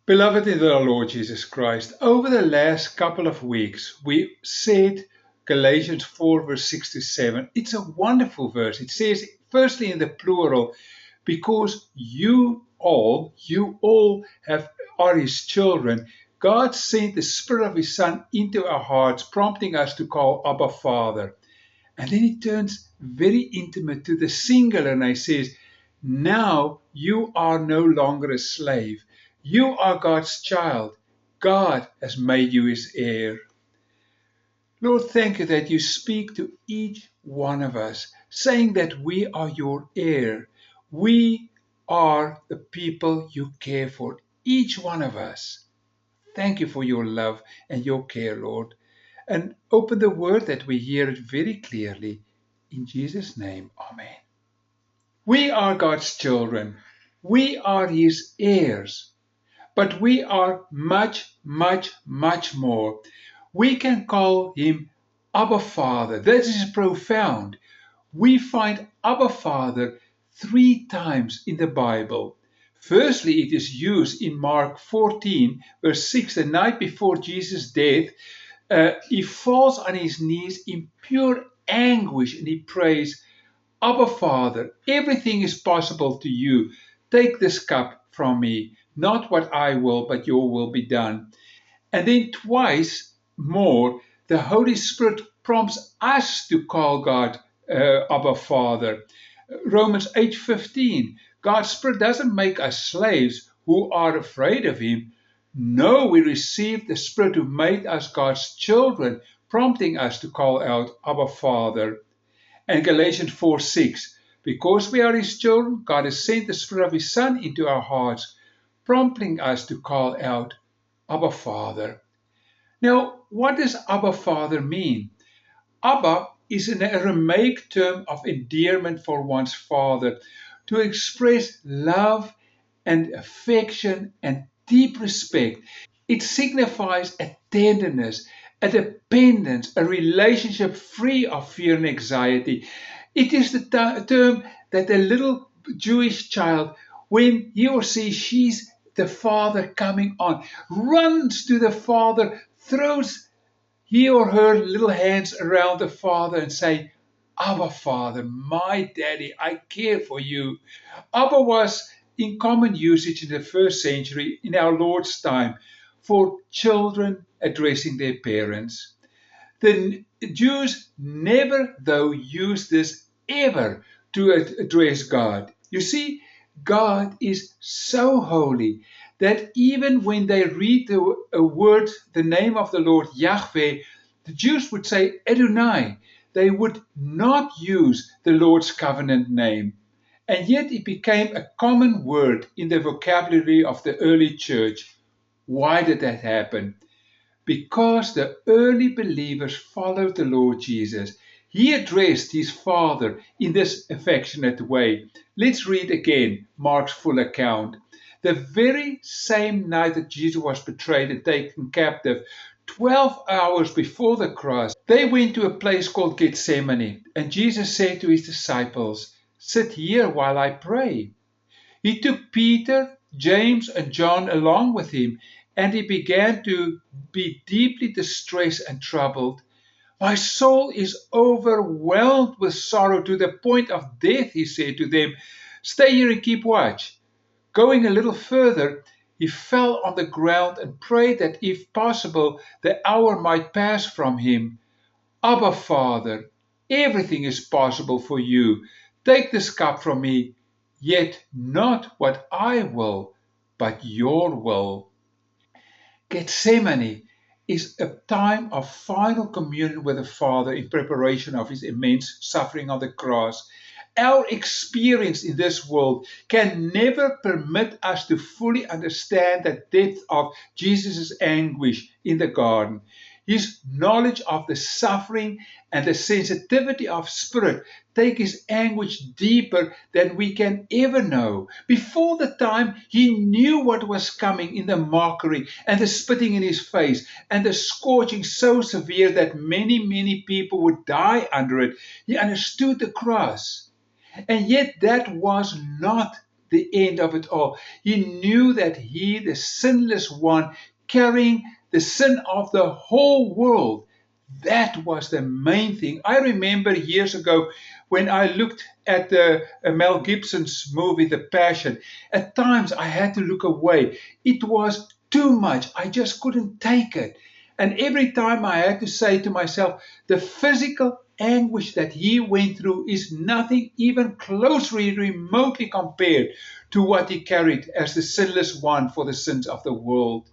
Beloved in the Lord Jesus Christ, over the last couple of weeks, we said Galatians 4, verse 6 to 7. It's a wonderful verse. It says, firstly in the plural, because are his children. God sent the Spirit of his Son into our hearts, prompting us to call Abba Father. And then he turns very intimate to the singular and he says, now you are no longer a slave. You are God's child. God has made you his heir. Lord, thank you that you speak to each one of us, saying that we are your heir. We are the people you care for, each one of us. Thank you for your love and your care, Lord. And open the word that we hear it very clearly. In Jesus' name, amen. We are God's children. We are his heirs. But we are much, much, much more. We can call him Abba Father. That is profound. We find Abba Father 3 times in the Bible. Firstly, it is used in Mark 14, verse 6, the night before Jesus' death. He falls on his knees in pure anguish and he prays, Abba Father, everything is possible to you. Take this cup from me. Not what I will, but your will be done. And then twice more, the Holy Spirit prompts us to call God Abba Father. Romans 8:15, God's Spirit doesn't make us slaves who are afraid of him. No, we receive the Spirit who made us God's children, prompting us to call out Abba Father. And Galatians 4:6, because we are his children, God has sent the Spirit of his Son into our hearts, prompting us to call out, Abba Father. Now, what does Abba Father mean? Abba is an Aramaic term of endearment for one's father, to express love and affection and deep respect. It signifies a tenderness, a dependence, a relationship free of fear and anxiety. It is the term that a little Jewish child, when he or she sees the father coming on, runs to the father, throws he or her little hands around the father and say, Abba Father, my daddy, I care for you. Abba was in common usage in the first century in our Lord's time for children addressing their parents. The Jews never, though, used this ever to address God. You see, God is so holy that even when they read a word, the name of the Lord Yahweh, the Jews would say Adonai. They would not use the Lord's covenant name. And yet it became a common word in the vocabulary of the early church. Why did that happen? Because the early believers followed the Lord Jesus. He addressed his Father in this affectionate way. Let's read again Mark's full account. The very same night that Jesus was betrayed and taken captive, 12 hours before the cross, they went to a place called Gethsemane, and Jesus said to his disciples, sit here while I pray. He took Peter, James, and John along with him, and he began to be deeply distressed and troubled. My soul is overwhelmed with sorrow to the point of death, he said to them. Stay here and keep watch. Going a little further, he fell on the ground and prayed that if possible, the hour might pass from him. Abba, Father, everything is possible for you. Take this cup from me, yet not what I will, but your will. Gethsemane is a time of final communion with the Father in preparation of his immense suffering on the cross. Our experience in this world can never permit us to fully understand the depth of Jesus' anguish in the garden. His knowledge of the suffering and the sensitivity of spirit take his anguish deeper than we can ever know. Before the time he knew what was coming in the mockery and the spitting in his face and the scourging so severe that many, many people would die under it, he understood the cross. And yet that was not the end of it all. He knew that he, the sinless one, carrying the sin of the whole world, that was the main thing. I remember years ago when I looked at the Mel Gibson's movie, The Passion. At times I had to look away. It was too much. I just couldn't take it. And every time I had to say to myself, the physical anguish that he went through is nothing even closely, remotely compared to what he carried as the sinless one for the sins of the world.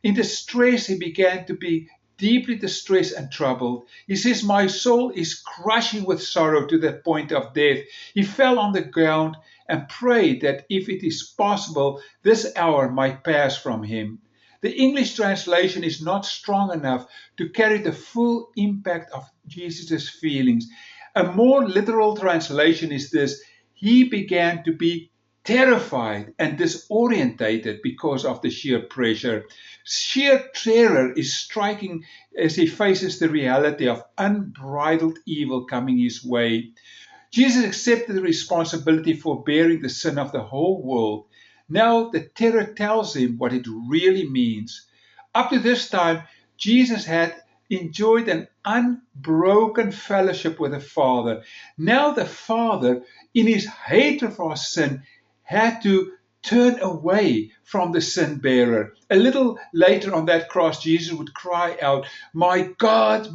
In distress, he began to be deeply distressed and troubled. He says, my soul is crushing with sorrow to the point of death. He fell on the ground and prayed that if it is possible, this hour might pass from him. The English translation is not strong enough to carry the full impact of Jesus' feelings. A more literal translation is this: he began to be terrified and disorientated because of the sheer pressure. Sheer terror is striking as he faces the reality of unbridled evil coming his way. Jesus accepted the responsibility for bearing the sin of the whole world. Now the terror tells him what it really means. Up to this time, Jesus had enjoyed an unbroken fellowship with the Father. Now the Father, in his hatred for sin, had to turn away from the sin bearer. A little later on that cross, Jesus would cry out, my God,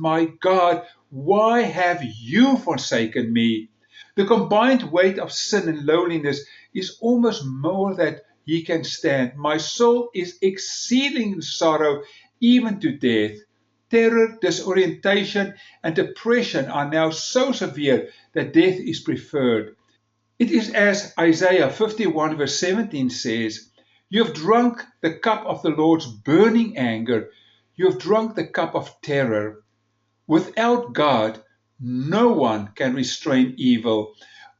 why have you forsaken me? The combined weight of sin and loneliness is almost more than he can stand. My soul is exceeding in sorrow, even to death. Terror, disorientation, and depression are now so severe that death is preferred. It is as Isaiah 51 verse 17 says, you have drunk the cup of the Lord's burning anger. You have drunk the cup of terror. Without God, no one can restrain evil.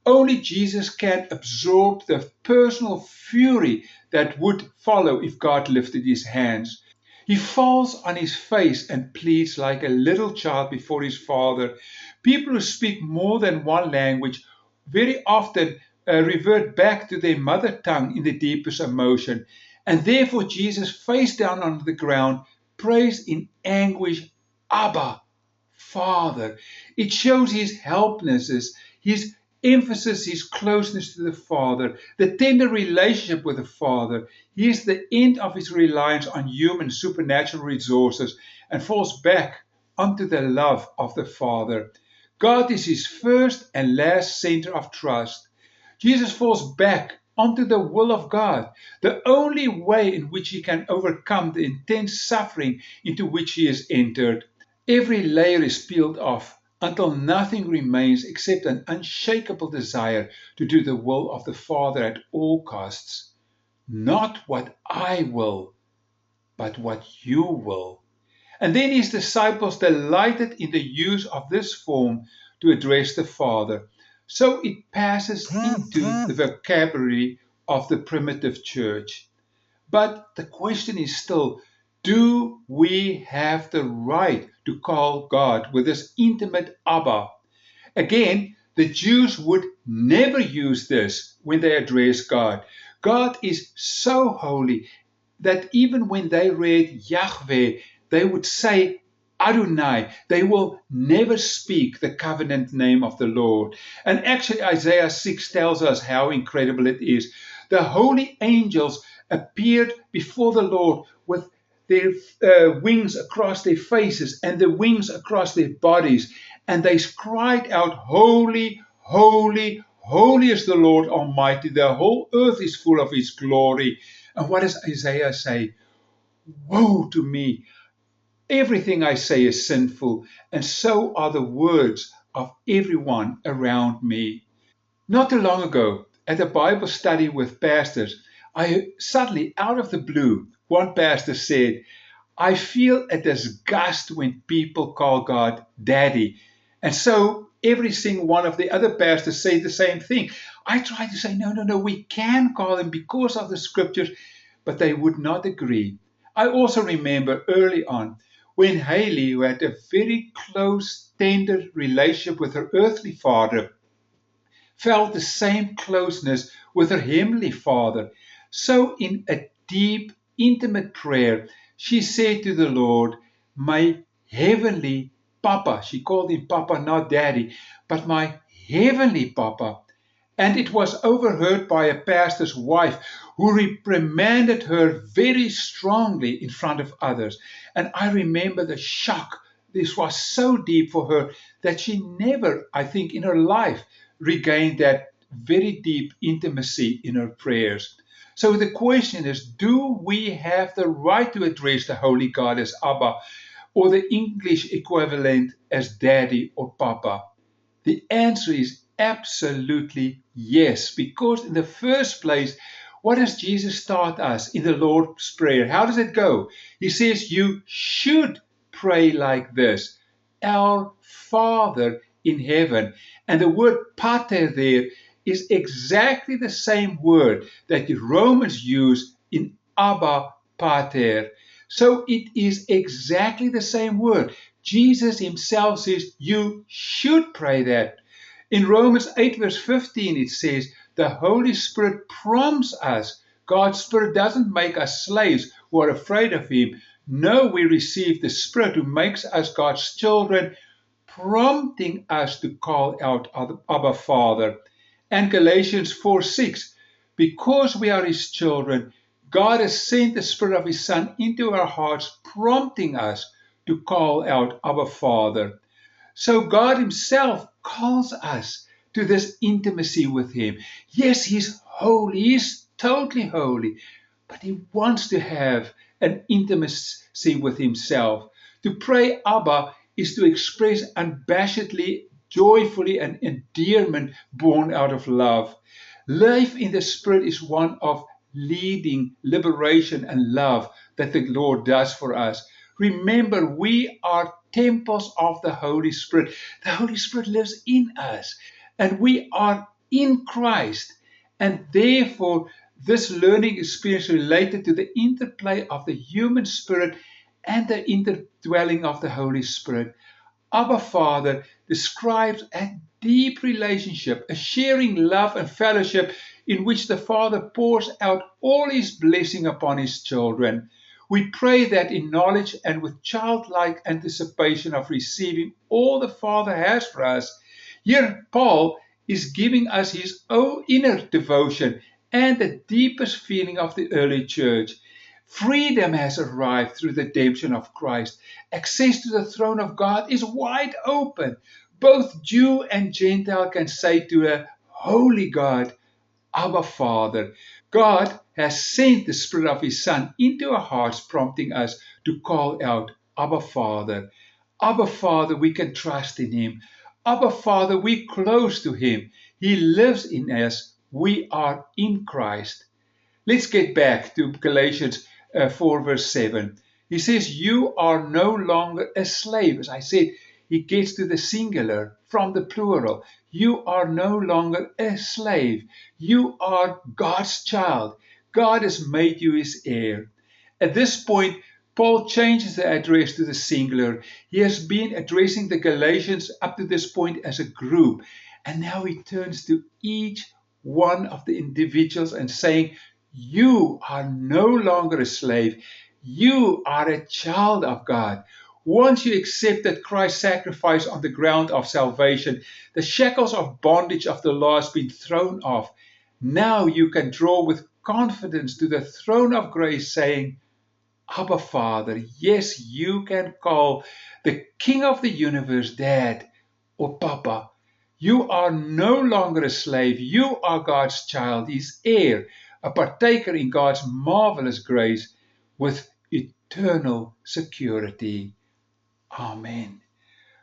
Only Jesus can absorb the personal fury that would follow if God lifted his hands. He falls on his face and pleads like a little child before his Father. People who speak more than one language very often revert back to their mother tongue in the deepest emotion. And therefore Jesus, face down on the ground, prays in anguish, Abba, Father. It shows his helplessness, his emphasis, his closeness to the Father, the tender relationship with the Father. He is the end of his reliance on human supernatural resources and falls back onto the love of the Father. God is his first and last center of trust. Jesus falls back onto the will of God, the only way in which he can overcome the intense suffering into which he has entered. Every layer is peeled off until nothing remains except an unshakable desire to do the will of the Father at all costs. Not what I will, but what you will. And then his disciples delighted in the use of this form to address the Father. So it passes into the vocabulary of the primitive church. But the question is still, do we have the right to call God with this intimate Abba? Again, the Jews would never use this when they address God. God is so holy that even when they read Yahweh, they would say Adonai. They will never speak the covenant name of the Lord. And actually Isaiah 6 tells us how incredible it is. The holy angels appeared before the Lord with their wings across their faces and the wings across their bodies. And they cried out, holy, holy, holy is the Lord Almighty. The whole earth is full of his glory. And what does Isaiah say? Woe to me! Everything I say is sinful, and so are the words of everyone around me. Not too long ago, at a Bible study with pastors, I suddenly, out of the blue, one pastor said, I feel a disgust when people call God Daddy. And so every single one of the other pastors say the same thing. I tried to say, no, we can call him because of the scriptures, but they would not agree. I also remember early on when Haley, who had a very close, tender relationship with her earthly father, felt the same closeness with her Heavenly Father. So in a deep, intimate prayer, she said to the Lord, "My Heavenly Papa," she called him Papa, not Daddy, but my Heavenly Papa. And it was overheard by a pastor's wife who reprimanded her very strongly in front of others. And I remember the shock. This was so deep for her that she never, I think, in her life regained that very deep intimacy in her prayers. So the question is, do we have the right to address the Holy God as Abba, or the English equivalent as Daddy or Papa? The answer is absolutely yes, because in the first place, what does Jesus taught us in the Lord's Prayer? How does it go? He says you should pray like this: Our Father in heaven. And the word pater there is exactly the same word that the Romans use in Abba pater. So it is exactly the same word. Jesus himself says you should pray that. In Romans 8 verse 15 it says the Holy Spirit prompts us. God's Spirit doesn't make us slaves who are afraid of him. No, we receive the Spirit who makes us God's children, prompting us to call out Abba Father. And Galatians 4:6, because we are his children, God has sent the Spirit of his Son into our hearts, prompting us to call out Abba Father. So God himself calls us to this intimacy with him. Yes, he's holy, he's totally holy, but he wants to have an intimacy with himself. To pray Abba is to express unabashedly, joyfully, an endearment born out of love. Life in the Spirit is one of leading, liberation, and love that the Lord does for us. Remember, we are temples of the Holy Spirit. The Holy Spirit lives in us, and we are in Christ. And therefore, this learning experience related to the interplay of the human spirit and the indwelling of the Holy Spirit. Abba Father describes a deep relationship, a sharing love and fellowship in which the Father pours out all his blessing upon his children. We pray that in knowledge and with childlike anticipation of receiving all the Father has for us. Here, Paul is giving us his own inner devotion and the deepest feeling of the early church. Freedom has arrived through the redemption of Christ. Access to the throne of God is wide open. Both Jew and Gentile can say to a holy God, Abba Father. God has sent the Spirit of his Son into our hearts, prompting us to call out, Abba Father. Abba Father, we can trust in him. Abba Father, we're close to him. He lives in us. We are in Christ. Let's get back to Galatians 4 verse 7. He says, you are no longer a slave. As I said, he gets to the singular from the plural. You are no longer a slave. You are God's child. God has made you his heir. At this point, Paul changes the address to the singular. He has been addressing the Galatians up to this point as a group. And now he turns to each one of the individuals and saying, you are no longer a slave. You are a child of God. Once you accepted Christ's sacrifice on the ground of salvation, the shackles of bondage of the law has been thrown off. Now you can draw with confidence to the throne of grace saying, Abba Father. Yes, you can call the King of the universe Dad or Papa. You are no longer a slave. You are God's child, his heir, a partaker in God's marvelous grace with eternal security. Amen.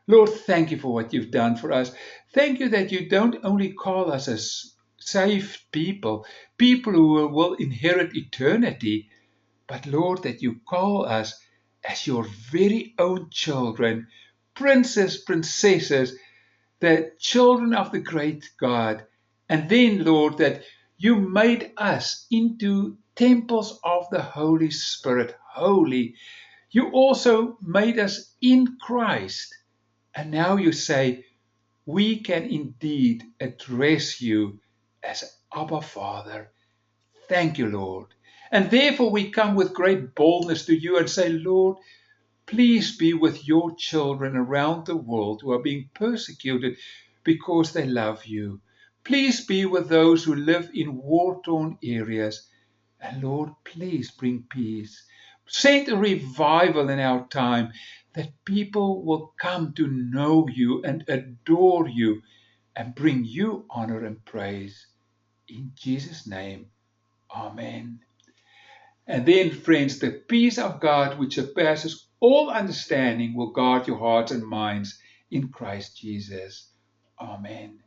Lord, thank you for what you've done for us. Thank you that you don't only call us as saved people, people who will inherit eternity, but Lord, that you call us as your very own children, princes, princesses, the children of the great God. And then, Lord, that you made us into temples of the Holy Spirit, holy. You also made us in Christ. And now you say, we can indeed address you as Abba Father. Thank you, Lord. And therefore we come with great boldness to you and say, Lord, please be with your children around the world who are being persecuted because they love you. Please be with those who live in war-torn areas. And Lord, please bring peace. Send a revival in our time that people will come to know you and adore you and bring you honor and praise. In Jesus' name, amen. And then, friends, the peace of God, which surpasses all understanding, will guard your hearts and minds in Christ Jesus. Amen.